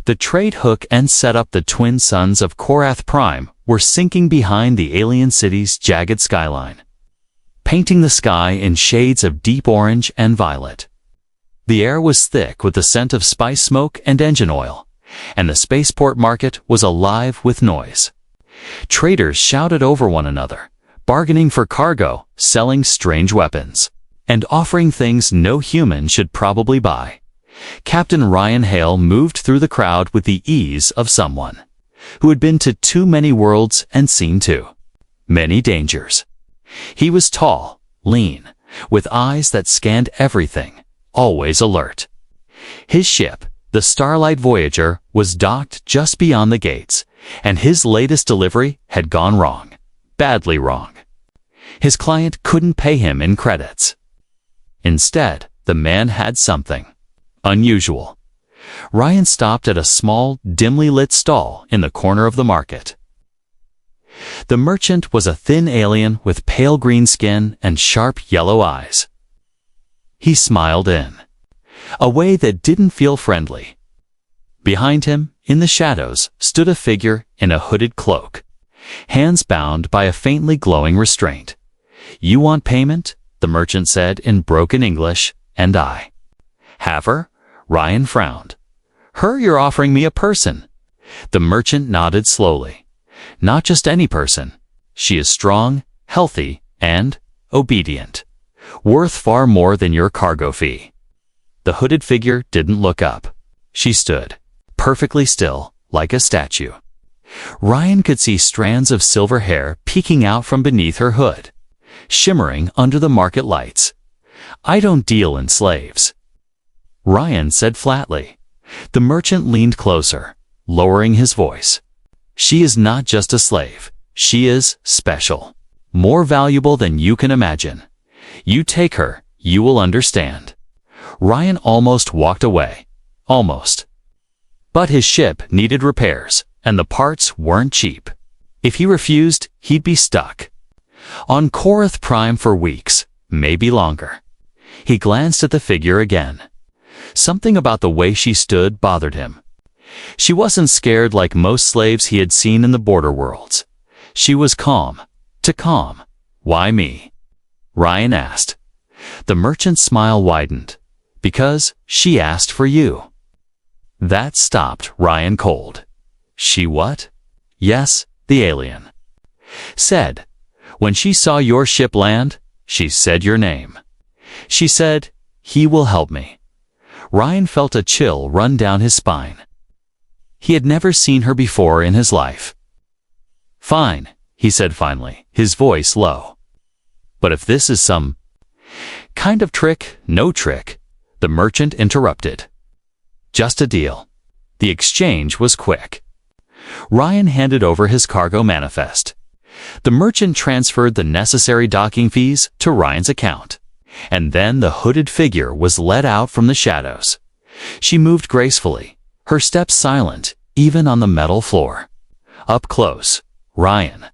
The trade hook and setup, the twin suns of Korath Prime, were sinking behind the alien city's jagged skyline, painting the sky in shades of deep orange and violet. The air was thick with the scent of spice smoke and engine oil, and the spaceport market was alive with noise. Traders shouted over one another, bargaining for cargo, selling strange weapons, and offering things no human should probably buy. Captain Ryan Hale moved through the crowd with the ease of someone who had been to too many worlds and seen too many dangers. He was tall, lean, with eyes that scanned everything, always alert. His ship, the Starlight Voyager, was docked just beyond the gates, and his latest delivery had gone wrong, badly wrong. His client couldn't pay him in credits. Instead, the man had something unusual. Ryan stopped at a small, dimly lit stall in the corner of the market. The merchant was a thin alien with pale green skin and sharp yellow eyes. He smiled in a way that didn't feel friendly. Behind him, in the shadows, stood a figure in a hooded cloak, hands bound by a faintly glowing restraint. "You want payment?" the merchant said in broken English, "and I have her?" Ryan frowned. "Her? You're offering me a person." The merchant nodded slowly. "Not just any person. She is strong, healthy, and obedient. Worth far more than your cargo fee." The hooded figure didn't look up. She stood, perfectly still, like a statue. Ryan could see strands of silver hair peeking out from beneath her hood, shimmering under the market lights. "I don't deal in slaves," Ryan said flatly. The merchant leaned closer, lowering his voice. "She is not just a slave. She is special, more valuable than you can imagine. You take her, you will understand." Ryan almost walked away. Almost. But his ship needed repairs, and the parts weren't cheap. If he refused, he'd be stuck on Korath Prime for weeks, maybe longer. He glanced at the figure again. Something about the way she stood bothered him. She wasn't scared like most slaves he had seen in the border worlds. She was calm. Too calm. "Why me?" Ryan asked. The merchant's smile widened. "Because she asked for you." That stopped Ryan cold. "She what?" "Yes, the alien said. When she saw your ship land, she said your name. She said, 'He will help me.'" Ryan felt a chill run down his spine. He had never seen her before in his life. "Fine," he said finally, his voice low. "But if this is some kind of trick," "No trick," the merchant interrupted. "Just a deal." The exchange was quick. Ryan handed over his cargo manifest. The merchant transferred the necessary docking fees to Ryan's account, and then the hooded figure was led out from the shadows. She moved gracefully, her steps silent, even on the metal floor. Up close, Ryan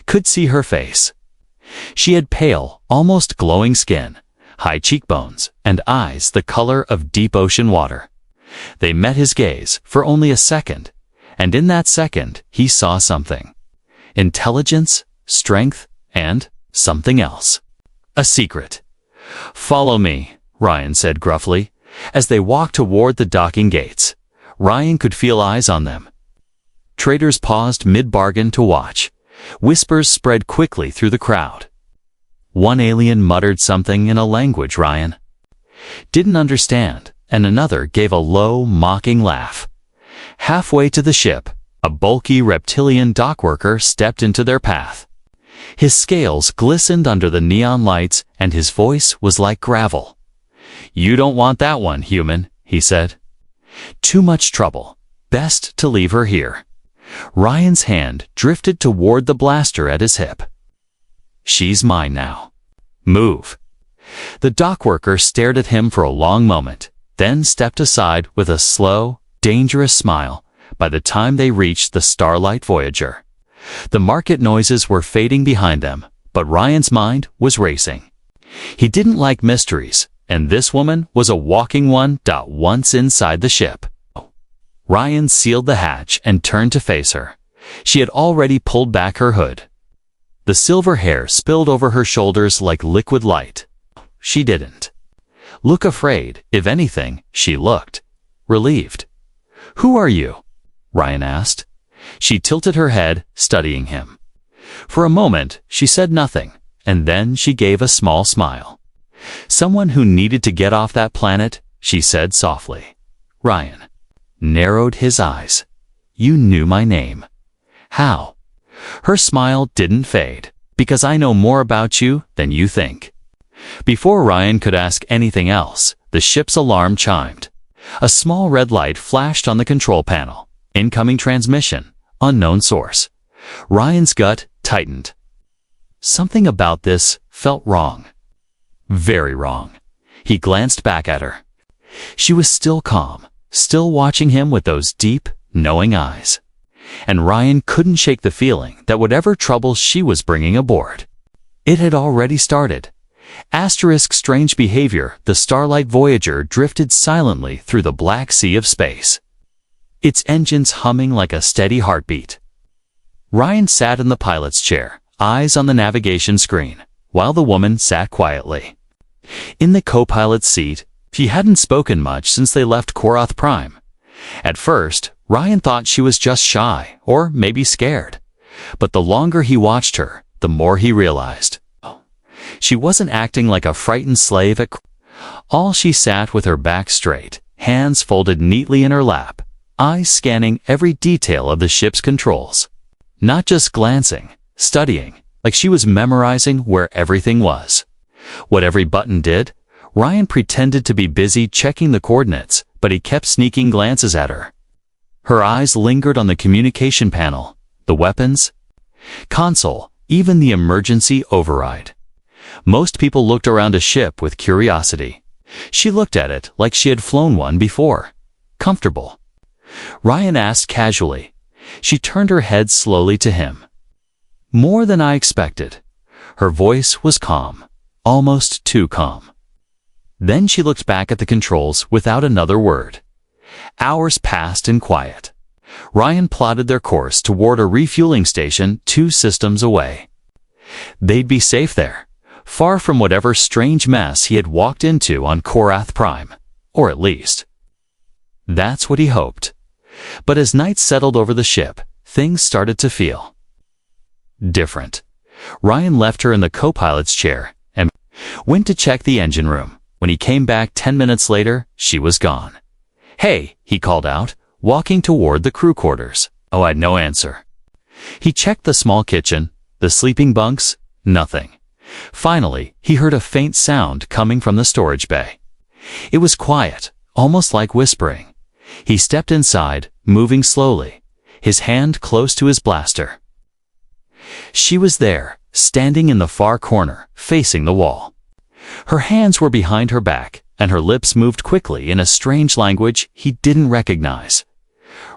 could see her face. She had pale, almost glowing skin, high cheekbones, and eyes the color of deep ocean water. They met his gaze for only a second, and in that second he saw something. Intelligence, strength, and something else. A secret. "Follow me," Ryan said gruffly. As they walked toward the docking gates, Ryan could feel eyes on them. Traders paused mid-bargain to watch. Whispers spread quickly through the crowd. One alien muttered something in a language Ryan didn't understand, and another gave a low, mocking laugh. Halfway to the ship, a bulky reptilian dockworker stepped into their path. His scales glistened under the neon lights, and his voice was like gravel. "You don't want that one, human," he said. "Too much trouble. Best to leave her here." Ryan's hand drifted toward the blaster at his hip. "She's mine now. Move." The dockworker stared at him for a long moment, then stepped aside with a slow, dangerous smile. By the time they reached the Starlight Voyager, the market noises were fading behind them, but Ryan's mind was racing. He didn't like mysteries, and this woman was a walking one. Once inside the ship, Ryan sealed the hatch and turned to face her. She had already pulled back her hood. The silver hair spilled over her shoulders like liquid light. She didn't look afraid. If anything, she looked relieved. "Who are you?" Ryan asked. She tilted her head, studying him. For a moment, she said nothing, and then she gave a small smile. "Someone who needed to get off that planet," she said softly. Ryan narrowed his eyes. "You knew my name." "How?" Her smile didn't fade. "Because I know more about you than you think." Before Ryan could ask anything else, the ship's alarm chimed. A small red light flashed on the control panel. Incoming transmission. Unknown source. Ryan's gut tightened. Something about this felt wrong. Very wrong. He glanced back at her. She was still calm, still watching him with those deep, knowing eyes. And Ryan couldn't shake the feeling that whatever trouble she was bringing aboard, it had already started. Asterisk strange behavior, the Starlight Voyager drifted silently through the black sea of space, its engines humming like a steady heartbeat. Ryan sat in the pilot's chair, eyes on the navigation screen, while the woman sat quietly. In the co-pilot's seat, she hadn't spoken much since they left Korath Prime. At first, Ryan thought she was just shy, or maybe scared. But the longer he watched her, the more he realized. She wasn't acting like a frightened slave at all. She sat with her back straight, hands folded neatly in her lap, eyes scanning every detail of the ship's controls. Not just glancing, studying, like she was memorizing where everything was. What every button did, Ryan pretended to be busy checking the coordinates, but he kept sneaking glances at her. Her eyes lingered on the communication panel, the weapons console, even the emergency override. Most people looked around a ship with curiosity. She looked at it like she had flown one before. Comfortable? Ryan asked casually. She turned her head slowly to him. "More than I expected." Her voice was calm, almost too calm. Then she looked back at the controls without another word. Hours passed in quiet. Ryan plotted their course toward a refueling station 2 systems away. They'd be safe there, far from whatever strange mess he had walked into on Korath Prime, or at least, that's what he hoped. But as night settled over the ship, things started to feel different. Ryan left her in the co-pilot's chair and went to check the engine room. When he came back 10 minutes later, she was gone. "Hey," he called out, walking toward the crew quarters. I had no answer. He checked the small kitchen, the sleeping bunks, nothing. Finally, he heard a faint sound coming from the storage bay. It was quiet, almost like whispering. He stepped inside, moving slowly, his hand close to his blaster. She was there, standing in the far corner, facing the wall. Her hands were behind her back, and her lips moved quickly in a strange language he didn't recognize.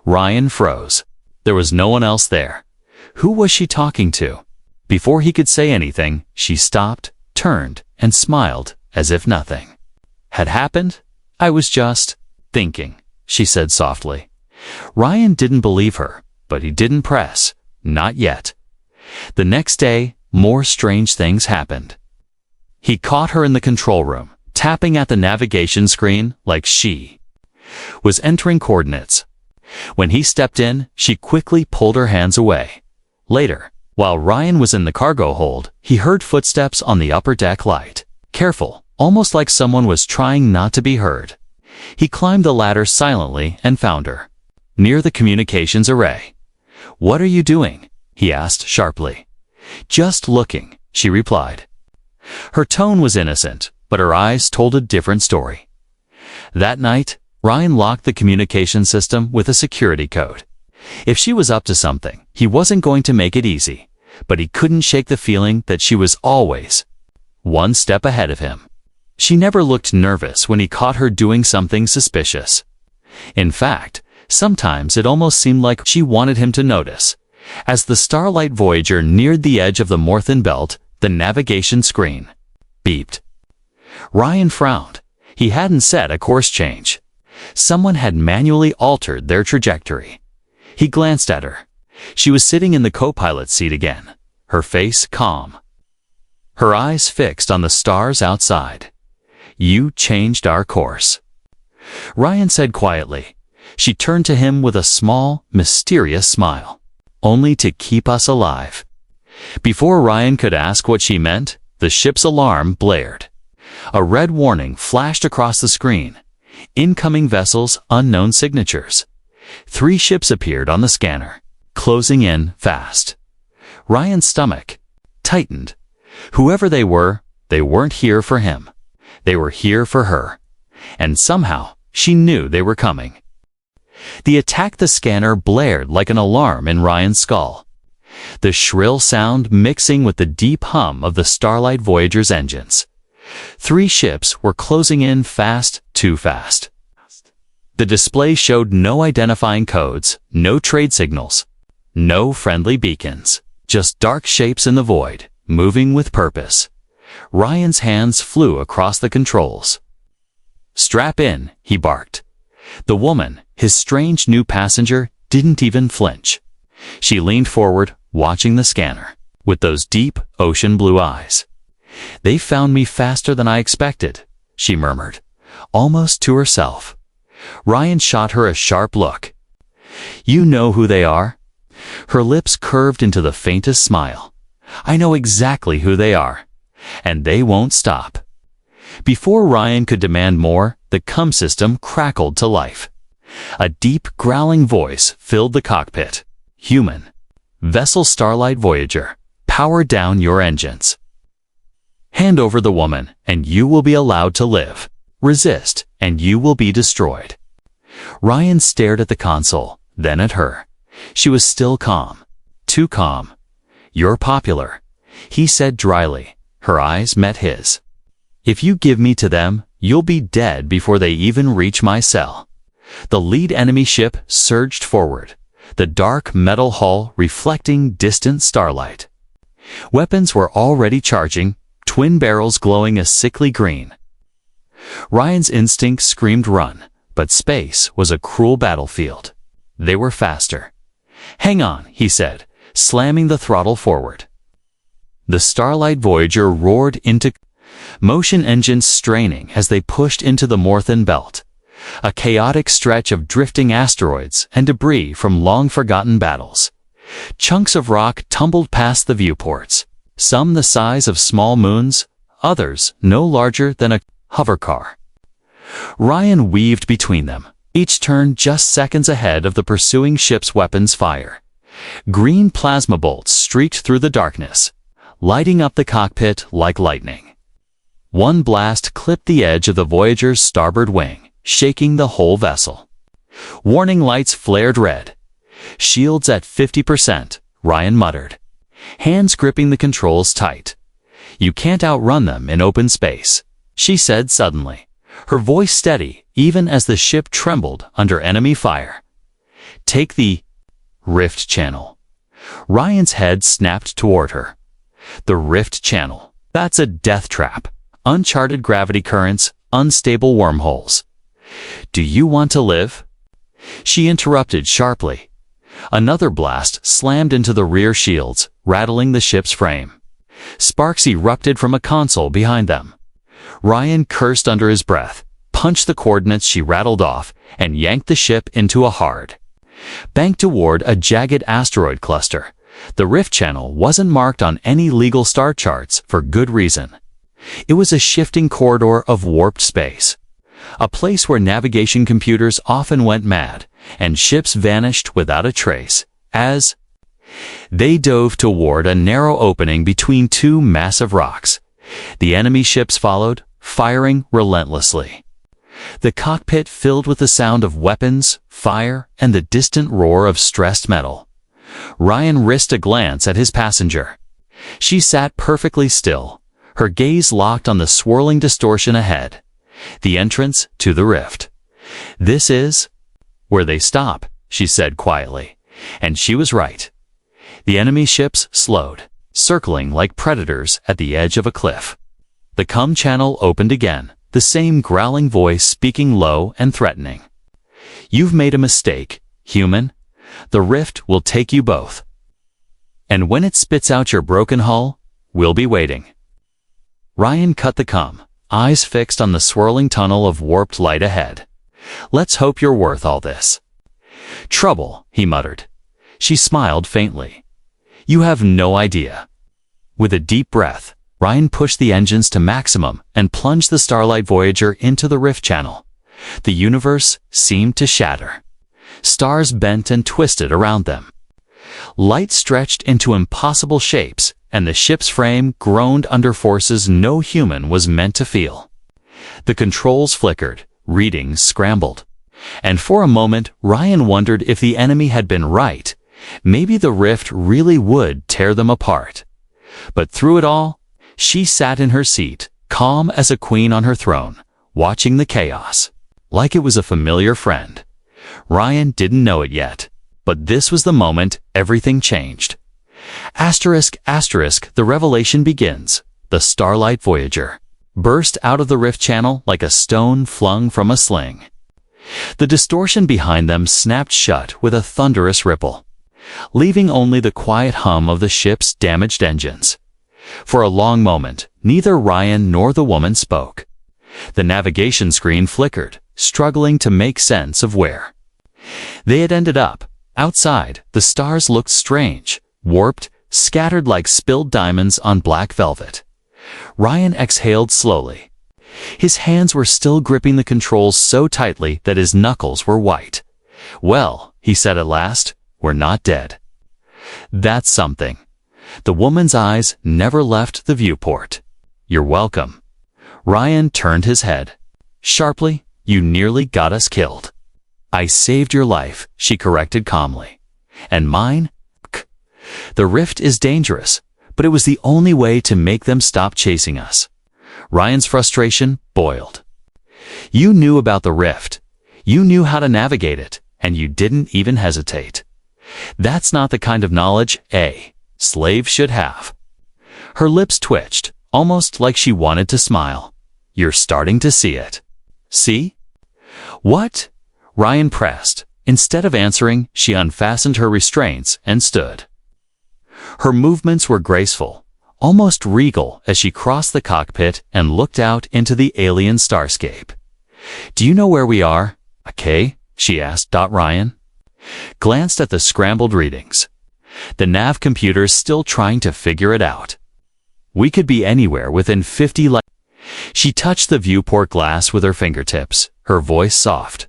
Ryan froze. There was no one else there. Who was she talking to? Before he could say anything, she stopped, turned, and smiled, as if nothing had happened. "I was just thinking," she said softly. Ryan didn't believe her, but he didn't press. Not yet. The next day, more strange things happened. He caught her in the control room, tapping at the navigation screen like she was entering coordinates. When he stepped in, she quickly pulled her hands away. Later, while Ryan was in the cargo hold, he heard footsteps on the upper deck light. Careful, almost like someone was trying not to be heard. He climbed the ladder silently and found her near the communications array. "What are you doing?" he asked sharply. "Just looking," she replied. Her tone was innocent, but her eyes told a different story. That night, Ryan locked the communication system with a security code. If she was up to something, he wasn't going to make it easy, but he couldn't shake the feeling that she was always one step ahead of him. She never looked nervous when he caught her doing something suspicious. In fact, sometimes it almost seemed like she wanted him to notice. As the Starlight Voyager neared the edge of the Morthan Belt, the navigation screen beeped. Ryan frowned. He hadn't set a course change. Someone had manually altered their trajectory. He glanced at her. She was sitting in the co-pilot seat again, her face calm, her eyes fixed on the stars outside. "You changed our course," Ryan said quietly. She turned to him with a small, mysterious smile. "Only to keep us alive." Before Ryan could ask what she meant, the ship's alarm blared. A red warning flashed across the screen. "Incoming vessels, unknown signatures." 3 ships appeared on the scanner, closing in fast. Ryan's stomach tightened. Whoever they weren't here for him. They were here for her. And somehow, she knew they were coming. The attack the scanner blared like an alarm in Ryan's skull. The shrill sound mixing with the deep hum of the Starlight Voyager's engines. 3 ships were closing in fast, too fast. The display showed no identifying codes, no trade signals, no friendly beacons, just dark shapes in the void, moving with purpose. Ryan's hands flew across the controls. "Strap in," he barked. The woman, his strange new passenger, didn't even flinch. She leaned forward, watching the scanner, with those deep, ocean blue eyes. "They found me faster than I expected," she murmured, almost to herself. Ryan shot her a sharp look. "You know who they are?" Her lips curved into the faintest smile. "I know exactly who they are. And they won't stop." Before Ryan could demand more, the comm system crackled to life. A deep, growling voice filled the cockpit. "Human. Vessel Starlight Voyager. Power down your engines. Hand over the woman, and you will be allowed to live. Resist, and you will be destroyed." Ryan stared at the console, then at her. She was still calm. Too calm. "You're popular," he said dryly. Her eyes met his. "If you give me to them, you'll be dead before they even reach my cell." The lead enemy ship surged forward, the dark metal hull reflecting distant starlight. Weapons were already charging, twin barrels glowing a sickly green. Ryan's instinct screamed run, but space was a cruel battlefield. They were faster. "Hang on," he said, slamming the throttle forward. The Starlight Voyager roared into motion, engines straining as they pushed into the Morthan Belt, a chaotic stretch of drifting asteroids and debris from long-forgotten battles. Chunks of rock tumbled past the viewports, some the size of small moons, others no larger than a hovercar. Ryan weaved between them, each turn just seconds ahead of the pursuing ship's weapons fire. Green plasma bolts streaked through the darkness, lighting up the cockpit like lightning. One blast clipped the edge of the Voyager's starboard wing, shaking the whole vessel. Warning lights flared red. "Shields at 50%, Ryan muttered, hands gripping the controls tight. "You can't outrun them in open space," she said suddenly, her voice steady even as the ship trembled under enemy fire. "Take the Rift Channel." Ryan's head snapped toward her. The Rift Channel. That's a death trap. Uncharted gravity currents, unstable wormholes. "Do you want to live?" She interrupted sharply. Another blast slammed into the rear shields, rattling the ship's frame. Sparks erupted from a console behind them. Ryan cursed under his breath, punched the coordinates she rattled off, and yanked the ship into a hard bank toward a jagged asteroid cluster. The Rift Channel wasn't marked on any legal star charts for good reason. It was a shifting corridor of warped space, a place where navigation computers often went mad, and ships vanished without a trace, as they dove toward a narrow opening between 2 massive rocks. The enemy ships followed, firing relentlessly. The cockpit filled with the sound of weapons, fire, and the distant roar of stressed metal. Ryan risked a glance at his passenger. She sat perfectly still, her gaze locked on the swirling distortion ahead. The entrance to the rift. "This is where they stop," she said quietly. And she was right. The enemy ships slowed, circling like predators at the edge of a cliff. The comm channel opened again, the same growling voice speaking low and threatening. You've made a mistake, human. The rift will take you both. And when it spits out your broken hull, we'll be waiting. Ryan cut the comm, eyes fixed on the swirling tunnel of warped light ahead. Let's hope you're worth all this. Trouble, he muttered. She smiled faintly. You have no idea. With a deep breath, Ryan pushed the engines to maximum and plunged the Starlight Voyager into the rift channel. The universe seemed to shatter. Stars bent and twisted around them. Light stretched into impossible shapes, and the ship's frame groaned under forces no human was meant to feel. The controls flickered, readings scrambled. And for a moment, Ryan wondered if the enemy had been right. Maybe the rift really would tear them apart. But through it all, she sat in her seat, calm as a queen on her throne, watching the chaos, like it was a familiar friend. Ryan didn't know it yet, but this was the moment everything changed. Asterisk, the revelation begins. The Starlight Voyager burst out of the rift channel like a stone flung from a sling. The distortion behind them snapped shut with a thunderous ripple, leaving only the quiet hum of the ship's damaged engines. For a long moment, neither Ryan nor the woman spoke. The navigation screen flickered, struggling to make sense of where they had ended up. Outside, the stars looked strange, warped, scattered like spilled diamonds on black velvet. Ryan exhaled slowly. His hands were still gripping the controls so tightly that his knuckles were white. Well, he said at last, we're not dead. That's something. The woman's eyes never left the viewport. You're welcome. Ryan turned his head. Sharply, you nearly got us killed. I saved your life, she corrected calmly. And mine? The rift is dangerous, but it was the only way to make them stop chasing us. Ryan's frustration boiled. You knew about the rift. You knew how to navigate it, and you didn't even hesitate. That's not the kind of knowledge a slave should have. Her lips twitched, almost like she wanted to smile. You're starting to see it. See? What? Ryan pressed. Instead of answering, she unfastened her restraints and stood. Her movements were graceful, almost regal as she crossed the cockpit and looked out into the alien starscape. Do you know where we are? Okay, she asked. Ryan glanced at the scrambled readings. The nav computer's still trying to figure it out. We could be anywhere within 50 light. She touched the viewport glass with her fingertips, her voice soft.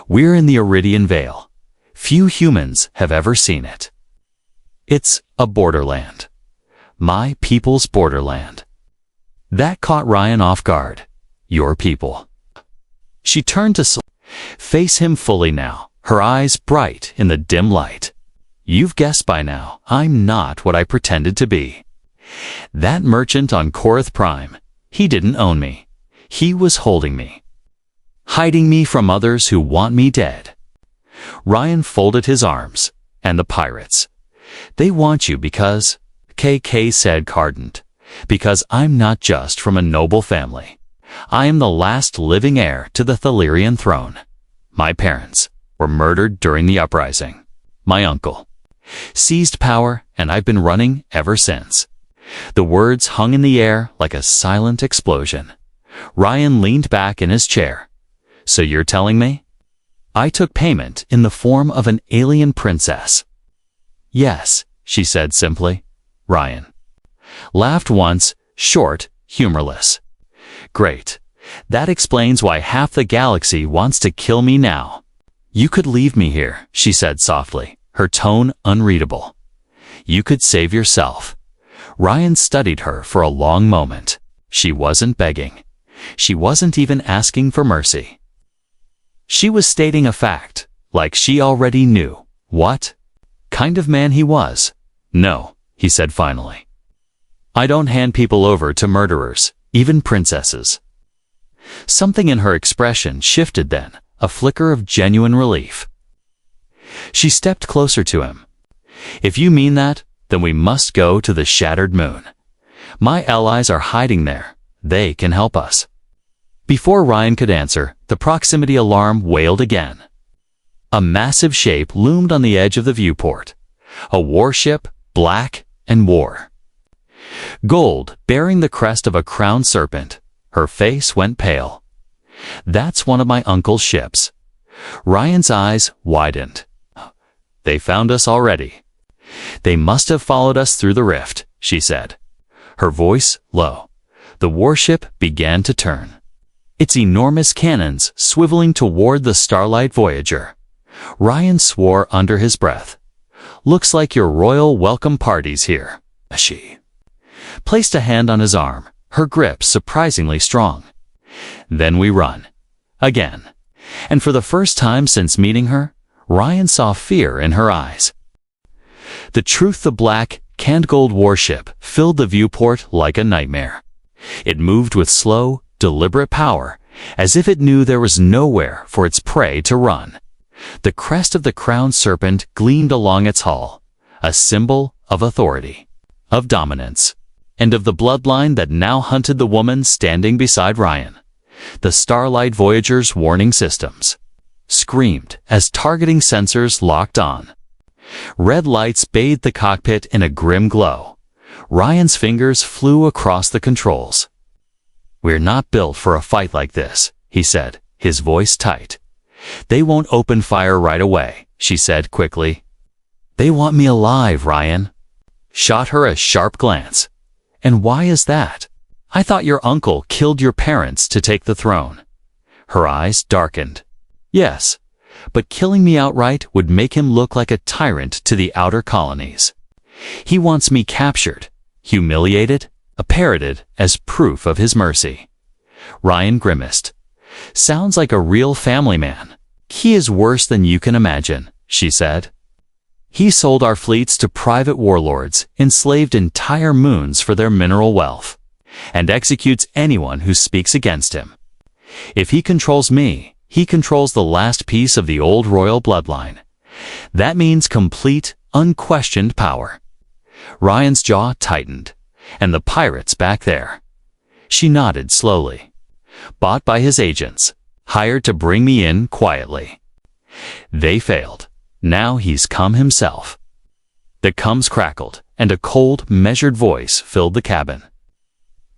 We're in the Iridian Veil. Few humans have ever seen it. It's a borderland. My people's borderland. That caught Ryan off guard. Your people. She turned to face him fully now, her eyes bright in the dim light. You've guessed by now, I'm not what I pretended to be. That merchant on Korath Prime, he didn't own me. He was holding me, hiding me from others who want me dead. Ryan folded his arms. And the pirates. They want you because, KK said Cardant, because I'm not just from a noble family. I am the last living heir to the Thalirian throne. My parents were murdered during the uprising. My uncle seized power, and I've been running ever since. The words hung in the air like a silent explosion. Ryan leaned back in his chair. So you're telling me? I took payment in the form of an alien princess. Yes, she said simply. Ryan laughed once, short, humorless. Great. That explains why half the galaxy wants to kill me now. You could leave me here, she said softly, her tone unreadable. You could save yourself. Ryan studied her for a long moment. She wasn't begging. She wasn't even asking for mercy. She was stating a fact, like she already knew what kind of man he was. No, he said finally. I don't hand people over to murderers, even princesses. Something in her expression shifted then, a flicker of genuine relief. She stepped closer to him. If you mean that, then we must go to the shattered moon. My allies are hiding there. They can help us. Before Ryan could answer, the proximity alarm wailed again. A massive shape loomed on the edge of the viewport. A warship, black and war. Gold, bearing the crest of a crowned serpent. Her face went pale. That's one of my uncle's ships. Ryan's eyes widened. They found us already. They must have followed us through the rift, she said. Her voice low. The warship began to turn. Its enormous cannons swiveling toward the Starlight Voyager. Ryan swore under his breath. Looks like your royal welcome party's here. She placed a hand on his arm, her grip surprisingly strong. Then we run. Again. And for the first time since meeting her, Ryan saw fear in her eyes. The Truth the Black canned gold warship filled the viewport like a nightmare. It moved with slow, deliberate power, as if it knew there was nowhere for its prey to run. The crest of the crowned serpent gleamed along its hull, a symbol of authority, of dominance, and of the bloodline that now hunted the woman standing beside Ryan. The Starlight Voyager's warning systems screamed as targeting sensors locked on. Red lights bathed the cockpit in a grim glow. Ryan's fingers flew across the controls. We're not built for a fight like this, he said, his voice tight. They won't open fire right away, she said quickly. They want me alive, Ryan. Shot her a sharp glance. And why is that? I thought your uncle killed your parents to take the throne. Her eyes darkened. Yes, but killing me outright would make him look like a tyrant to the outer colonies. He wants me captured, humiliated, parroted as proof of his mercy. Ryan grimaced. Sounds like a real family man. He is worse than you can imagine, she said. He sold our fleets to private warlords, enslaved entire moons for their mineral wealth, and executes anyone who speaks against him. If he controls me, he controls the last piece of the old royal bloodline. That means complete, unquestioned power. Ryan's jaw tightened. And the pirates back there. She nodded slowly. Bought by his agents, hired to bring me in quietly. They failed. Now he's come himself. The cums crackled, and a cold, measured voice filled the cabin.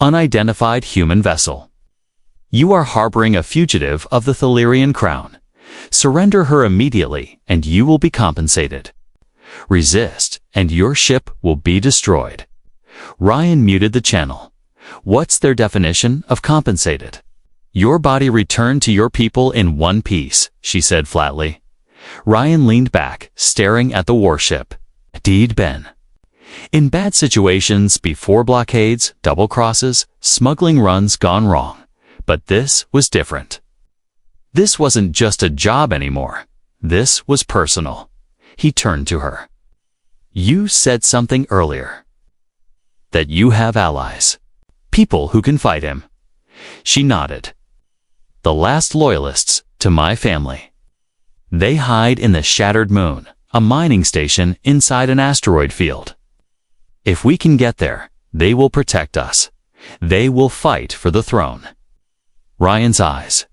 Unidentified human vessel. You are harboring a fugitive of the Thalirian crown. Surrender her immediately, and you will be compensated. Resist, and your ship will be destroyed. Ryan muted the channel. What's their definition of compensated? Your body returned to your people in one piece, she said flatly. Ryan leaned back, staring at the warship. Deed Ben. In bad situations before blockades, double crosses, smuggling runs gone wrong. But this was different. This wasn't just a job anymore. This was personal. He turned to her. You said something earlier. That you have allies. People who can fight him. She nodded. The last loyalists to my family. They hide in the shattered moon, a mining station inside an asteroid field. If we can get there, they will protect us. They will fight for the throne. Ryan's eyes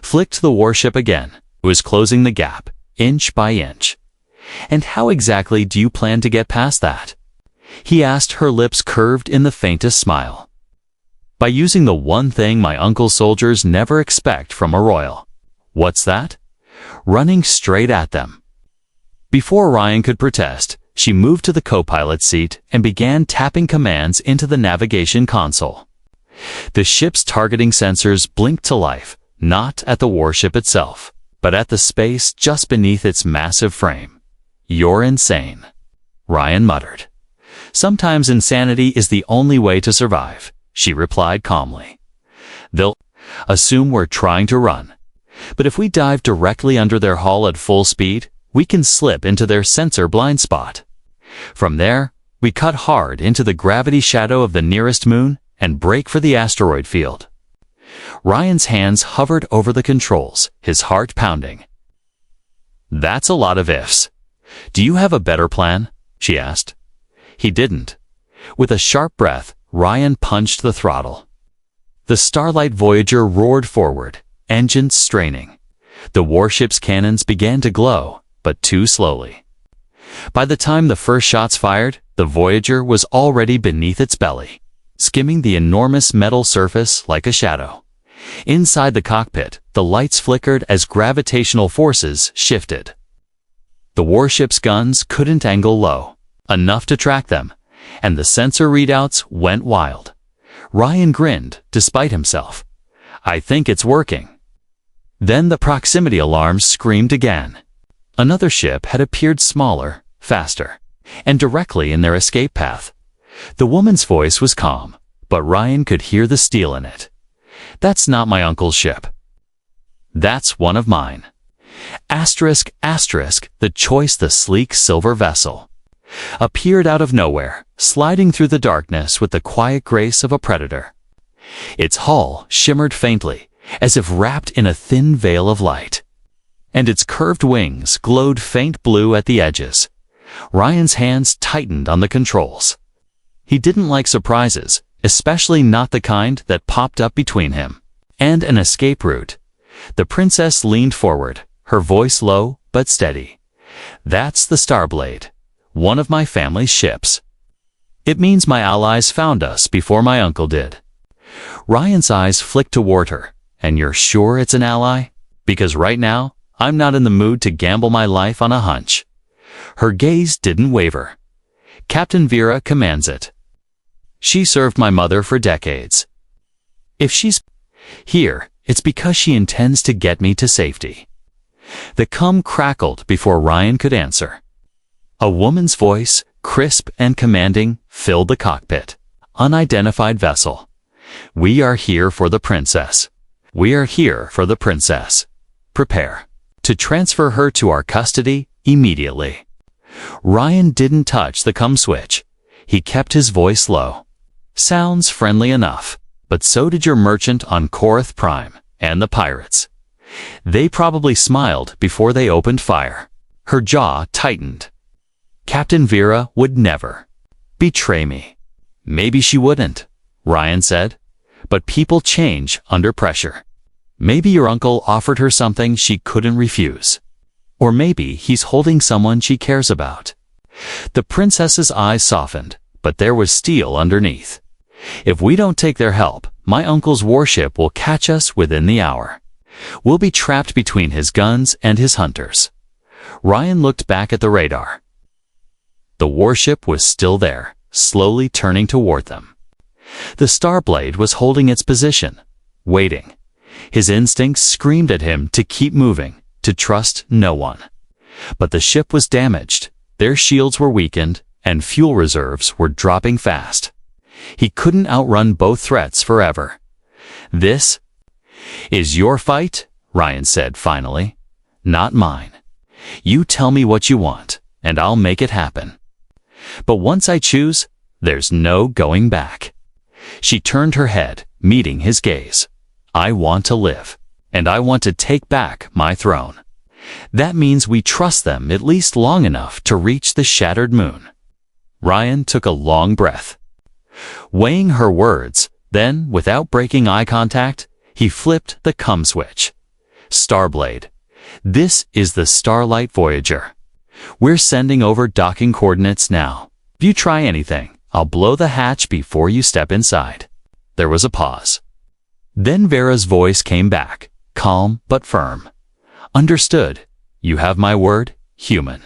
flicked the warship again. It was closing the gap, inch by inch. And how exactly do you plan to get past that? He asked, her lips curved in the faintest smile. By using the one thing my uncle's soldiers never expect from a royal. What's that? Running straight at them. Before Ryan could protest, she moved to the co-pilot seat and began tapping commands into the navigation console. The ship's targeting sensors blinked to life, not at the warship itself, but at the space just beneath its massive frame. You're insane, Ryan muttered. Sometimes insanity is the only way to survive, she replied calmly. They'll assume we're trying to run. But if we dive directly under their hull at full speed, we can slip into their sensor blind spot. From there, we cut hard into the gravity shadow of the nearest moon and break for the asteroid field. Ryan's hands hovered over the controls, his heart pounding. That's a lot of ifs. Do you have a better plan? She asked. He didn't. With a sharp breath, Ryan punched the throttle. The Starlight Voyager roared forward, engines straining. The warship's cannons began to glow, but too slowly. By the time the first shots fired, the Voyager was already beneath its belly, skimming the enormous metal surface like a shadow. Inside the cockpit, the lights flickered as gravitational forces shifted. The warship's guns couldn't angle low enough to track them, and the sensor readouts went wild. Ryan grinned, despite himself. "I think it's working." Then the proximity alarms screamed again. Another ship had appeared smaller, faster, and directly in their escape path. The woman's voice was calm, but Ryan could hear the steel in it. "That's not my uncle's ship. That's one of mine." Asterisk, asterisk, the sleek silver vessel appeared out of nowhere, sliding through the darkness with the quiet grace of a predator. Its hull shimmered faintly, as if wrapped in a thin veil of light, and its curved wings glowed faint blue at the edges. Ryan's hands tightened on the controls. He didn't like surprises, especially not the kind that popped up between him and an escape route. The princess leaned forward, her voice low but steady. "That's the Starblade, one of my family's ships. It means my allies found us before my uncle did." Ryan's eyes flicked toward her. "And you're sure it's an ally? Because right now, I'm not in the mood to gamble my life on a hunch." Her gaze didn't waver. "Captain Vera commands it. She served my mother for decades. If she's here, it's because she intends to get me to safety." The cum crackled before Ryan could answer. A woman's voice, crisp and commanding, filled the cockpit. "Unidentified vessel. We are here for the princess. We are here for the princess. Prepare to transfer her to our custody immediately." Ryan didn't touch the cum switch. He kept his voice low. "Sounds friendly enough, but so did your merchant on Korath Prime and the pirates. They probably smiled before they opened fire." Her jaw tightened. "Captain Vera would never betray me." "Maybe she wouldn't," Ryan said, "but people change under pressure. Maybe your uncle offered her something she couldn't refuse. Or maybe he's holding someone she cares about." The princess's eyes softened, but there was steel underneath. "If we don't take their help, my uncle's warship will catch us within the hour. We'll be trapped between his guns and his hunters." Ryan looked back at the radar. The warship was still there, slowly turning toward them. The Starblade was holding its position, waiting. His instincts screamed at him to keep moving, to trust no one. But the ship was damaged, their shields were weakened, and fuel reserves were dropping fast. He couldn't outrun both threats forever. "This is your fight," Ryan said finally, "not mine. You tell me what you want, and I'll make it happen. But once I choose, there's no going back." She turned her head, meeting his gaze. "I want to live, and I want to take back my throne. That means we trust them at least long enough to reach the shattered moon." Ryan took a long breath, weighing her words. Then, without breaking eye contact, he flipped the cum switch. "Starblade, this is the Starlight Voyager. We're sending over docking coordinates now. If you try anything, I'll blow the hatch before you step inside." There was a pause. Then Vera's voice came back, calm but firm. "Understood. You have my word, human."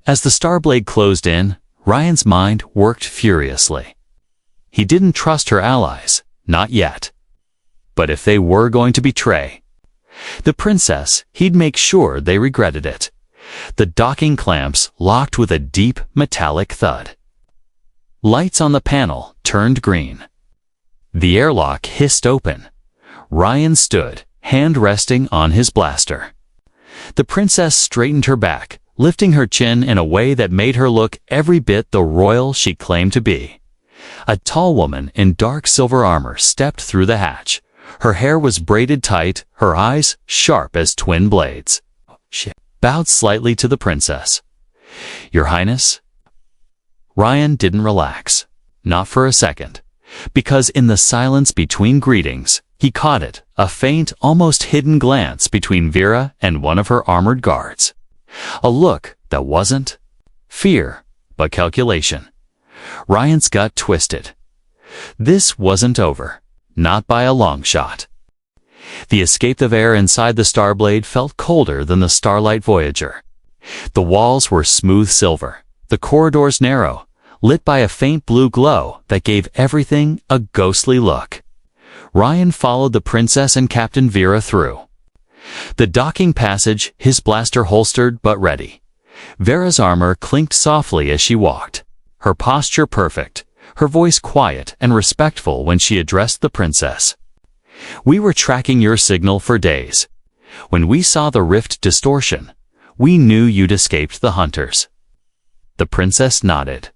As the Starblade closed in, Ryan's mind worked furiously. He didn't trust her allies, not yet. But if they were going to betray the princess, he'd make sure they regretted it. The docking clamps locked with a deep, metallic thud. Lights on the panel turned green. The airlock hissed open. Ryan stood, hand resting on his blaster. The princess straightened her back, lifting her chin in a way that made her look every bit the royal she claimed to be. A tall woman in dark silver armor stepped through the hatch. Her hair was braided tight, her eyes sharp as twin blades. She bowed slightly to the princess. "Your Highness?" Ryan didn't relax, not for a second, because in the silence between greetings, He caught it, a faint, almost hidden glance between Vera and one of her armored guards. A look that wasn't fear, but calculation. Ryan's gut twisted. This wasn't over. Not by a long shot. The escape of air inside the Starblade felt colder than the Starlight Voyager. The walls were smooth silver, the corridors narrow, lit by a faint blue glow that gave everything a ghostly look. Ryan followed the Princess and Captain Vera through. The docking passage, his blaster holstered but ready. Vera's armor clinked softly as she walked, her posture perfect, her voice quiet and respectful when she addressed the Princess. "We were tracking your signal for days. When we saw the rift distortion, we knew you'd escaped the hunters." The Princess nodded.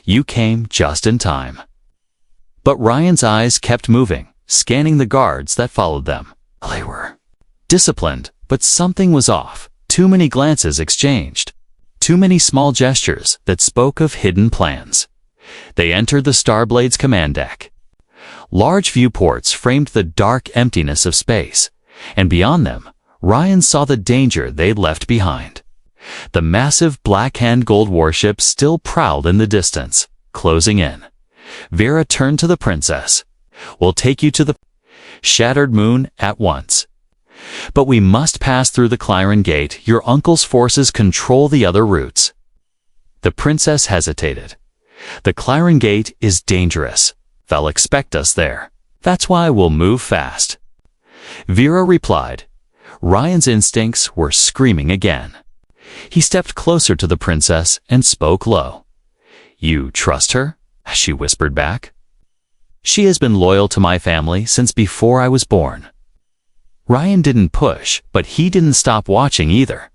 "You came just in time." But Ryan's eyes kept moving, scanning the guards that followed them. They were disciplined, but something was off. Too many glances exchanged. Too many small gestures that spoke of hidden plans. They entered the Starblade's command deck. Large viewports framed the dark emptiness of space, and beyond them, Ryan saw the danger they'd left behind. The massive black-hand gold warship still prowled in the distance, closing in. Vera turned to the Princess. "We'll take you to the shattered moon at once. But we must pass through the Clyron Gate. Your uncle's forces control the other routes." The Princess hesitated. "The Clyron Gate is dangerous. They'll expect us there. That's why we'll move fast." Vera replied. Ryan's instincts were screaming again. He stepped closer to the Princess and spoke low. "You trust her?" she whispered back. "She has been loyal to my family since before I was born." Ryan didn't push, but he didn't stop watching either.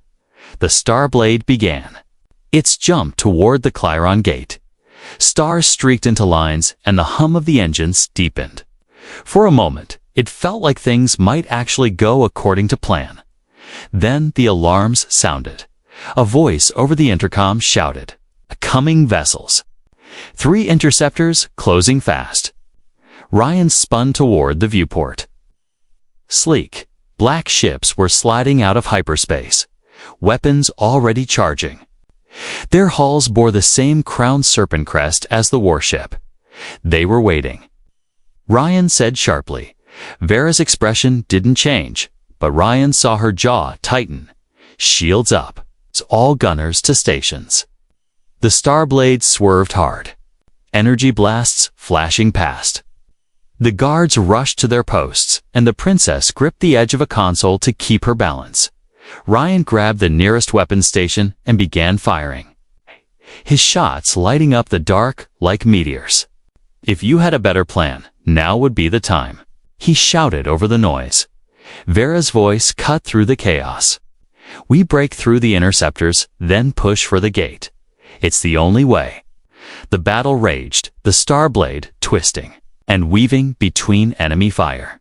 The Starblade began. Its jump toward the Clyron Gate. Stars streaked into lines, and the hum of the engines deepened. For a moment, it felt like things might actually go according to plan. Then the alarms sounded. A voice over the intercom shouted, "Coming vessels." 3 interceptors closing fast. Ryan spun toward the viewport. Sleek, black ships were sliding out of hyperspace, weapons already charging. Their hulls bore the same crowned serpent crest as the warship. They were waiting. Ryan said sharply. Vera's expression didn't change, but Ryan saw her jaw tighten. Shields up. All gunners to stations. The Starblade swerved hard. Energy blasts flashing past. The guards rushed to their posts, and the Princess gripped the edge of a console to keep her balance. Ryan grabbed the nearest weapons station and began firing. His shots lighting up the dark like meteors. "If you had a better plan, now would be the time," he shouted over the noise. Vera's voice cut through the chaos. "We break through the interceptors, then push for the gate. It's the only way." The battle raged, the Starblade twisting and weaving between enemy fire.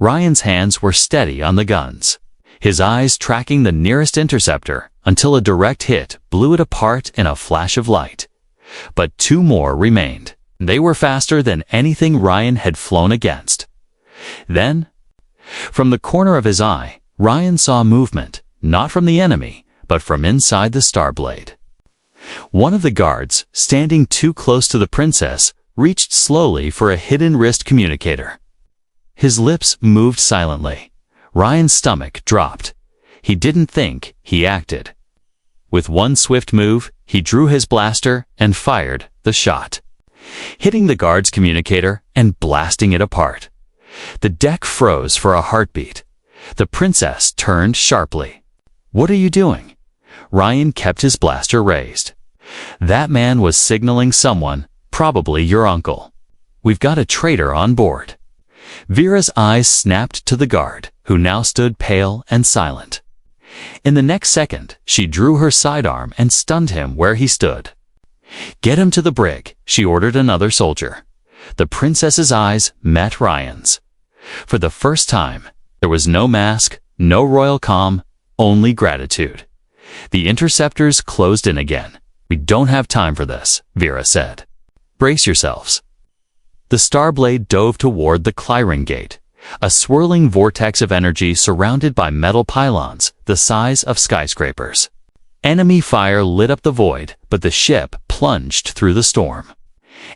Ryan's hands were steady on the guns, his eyes tracking the nearest interceptor until a direct hit blew it apart in a flash of light. But 2 more remained. They were faster than anything Ryan had flown against. Then, from the corner of his eye, Ryan saw movement, not from the enemy, but from inside the Starblade. One of the guards, standing too close to the Princess, reached slowly for a hidden wrist communicator. His lips moved silently. Ryan's stomach dropped. He didn't think, he acted. With one swift move, he drew his blaster and fired the shot, hitting the guard's communicator and blasting it apart. The deck froze for a heartbeat. The Princess turned sharply. "What are you doing?" Ryan kept his blaster raised. "That man was signaling someone, probably your uncle. We've got a traitor on board." Vera's eyes snapped to the guard, who now stood pale and silent. In the next second, she drew her sidearm and stunned him where he stood. "Get him to the brig," she ordered another soldier. The Princess's eyes met Ryan's. For the first time, there was no mask, no royal calm, only gratitude. The interceptors closed in again. "We don't have time for this," Vera said. "Brace yourselves." The Starblade dove toward the Clyron Gate, a swirling vortex of energy surrounded by metal pylons the size of skyscrapers. Enemy fire lit up the void, but the ship plunged through the storm.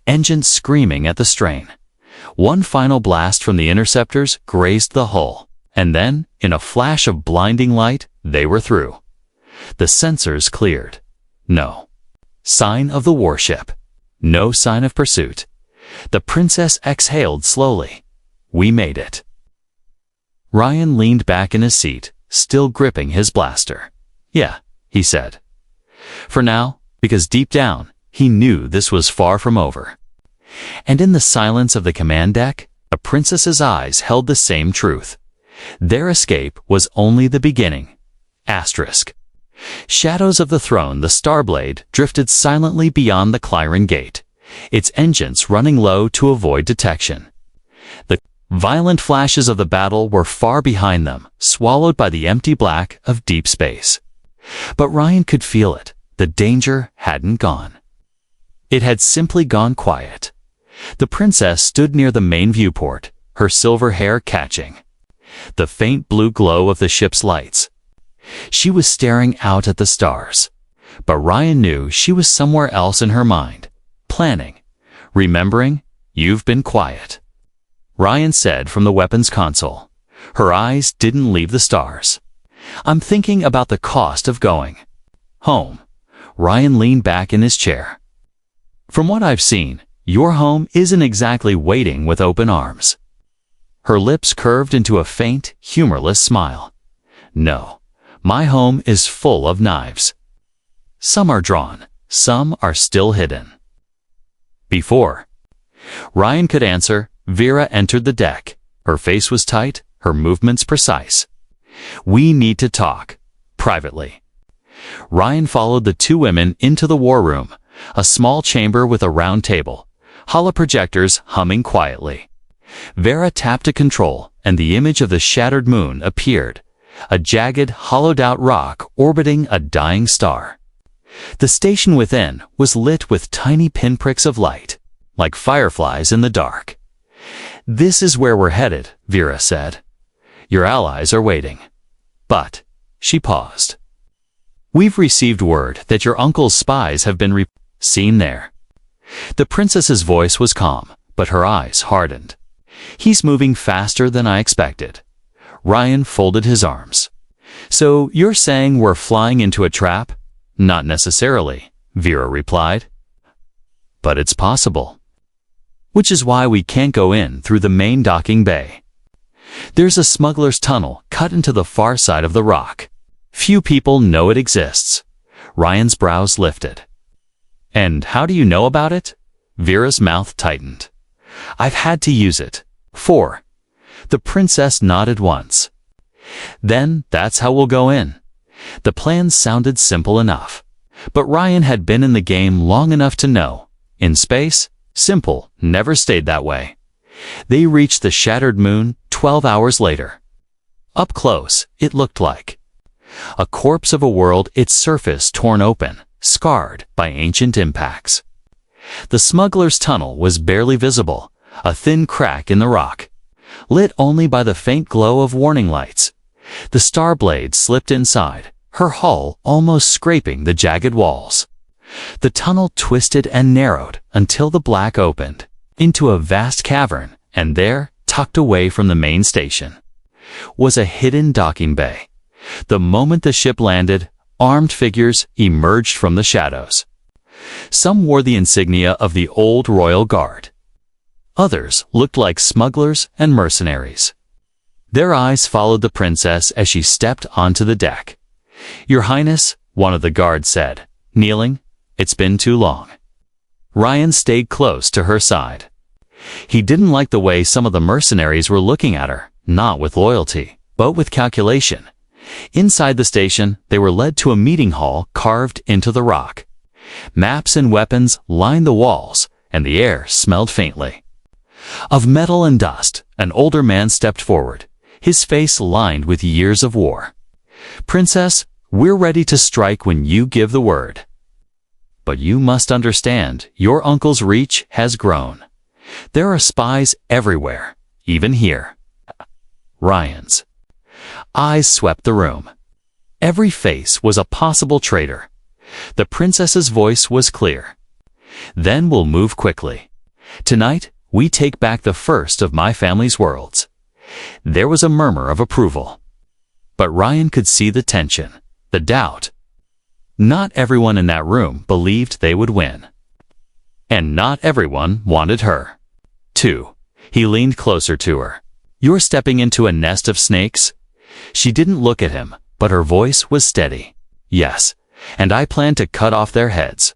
Engines screaming at the strain. One final blast from the interceptors grazed the hull, and then, in a flash of blinding light, they were through. The sensors cleared. No sign of the warship. No sign of pursuit. The Princess exhaled slowly. We made it. Ryan leaned back in his seat, still gripping his blaster. Yeah, he said. For now, because deep down, he knew this was far from over. And in the silence of the command deck, the princess's eyes held the same truth. Their escape was only the beginning. Asterisk. Shadows of the throne, the Starblade, drifted silently beyond the Clyron gate, its engines running low to avoid detection. The violent flashes of the battle were far behind them, swallowed by the empty black of deep space. But Ryan could feel it. The danger hadn't gone. It had simply gone quiet. The princess stood near the main viewport, her silver hair catching the faint blue glow of the ship's lights. She was staring out at the stars, but Ryan knew she was somewhere else in her mind, planning, remembering. You've been quiet, Ryan said from the weapons console. Her eyes didn't leave the stars. I'm thinking about the cost of going home. Ryan leaned back in his chair. From what I've seen, your home isn't exactly waiting with open arms. Her lips curved into a faint, humorless smile. No, my home is full of knives. Some are drawn, some are still hidden. Before Ryan could answer, Vera entered the deck. Her face was tight, her movements precise. We need to talk. Privately. Ryan followed the two women into the war room, a small chamber with a round table, holoprojectors humming quietly. Vera tapped a control, and the image of the shattered moon appeared, a jagged, hollowed-out rock orbiting a dying star. The station within was lit with tiny pinpricks of light, like fireflies in the dark. This is where we're headed, Vera said. Your allies are waiting. But, she paused. We've received word that your uncle's spies have been seen there. The princess's voice was calm, but her eyes hardened. He's moving faster than I expected. Ryan folded his arms. So you're saying we're flying into a trap? Not necessarily, Vera replied. But it's possible. Which is why we can't go in through the main docking bay. There's a smuggler's tunnel cut into the far side of the rock. Few people know it exists. Ryan's brows lifted. And how do you know about it? Vera's mouth tightened. I've had to use it. The princess nodded once. Then that's how we'll go in. The plan sounded simple enough. But Ryan had been in the game long enough to know. In space, simple never stayed that way. They reached the shattered moon 12 hours later. Up close, it looked like a corpse of a world, its surface torn open, scarred by ancient impacts. The smuggler's tunnel was barely visible, a thin crack in the rock, lit only by the faint glow of warning lights. The Starblade slipped inside, her hull almost scraping the jagged walls. The tunnel twisted and narrowed until the black opened into a vast cavern, and there, tucked away from the main station, was a hidden docking bay. The moment the ship landed, armed figures emerged from the shadows. Some wore the insignia of the old royal guard. Others looked like smugglers and mercenaries. Their eyes followed the princess as she stepped onto the deck. Your Highness, one of the guards said, kneeling, it's been too long. Ryan stayed close to her side. He didn't like the way some of the mercenaries were looking at her, not with loyalty, but with calculation. Inside the station, they were led to a meeting hall carved into the rock. Maps and weapons lined the walls, and the air smelled faintly of metal and dust. An older man stepped forward, his face lined with years of war. Princess, we're ready to strike when you give the word. But you must understand, your uncle's reach has grown. There are spies everywhere, even here. Ryan's. Eyes swept the room. Every face was a possible traitor. The princess's voice was clear. Then we'll move quickly. Tonight, we take back the first of my family's worlds. There was a murmur of approval. But Ryan could see the tension, the doubt. Not everyone in that room believed they would win. And not everyone wanted her. 2. He leaned closer to her. You're stepping into a nest of snakes? She didn't look at him, but her voice was steady. Yes, and I plan to cut off their heads.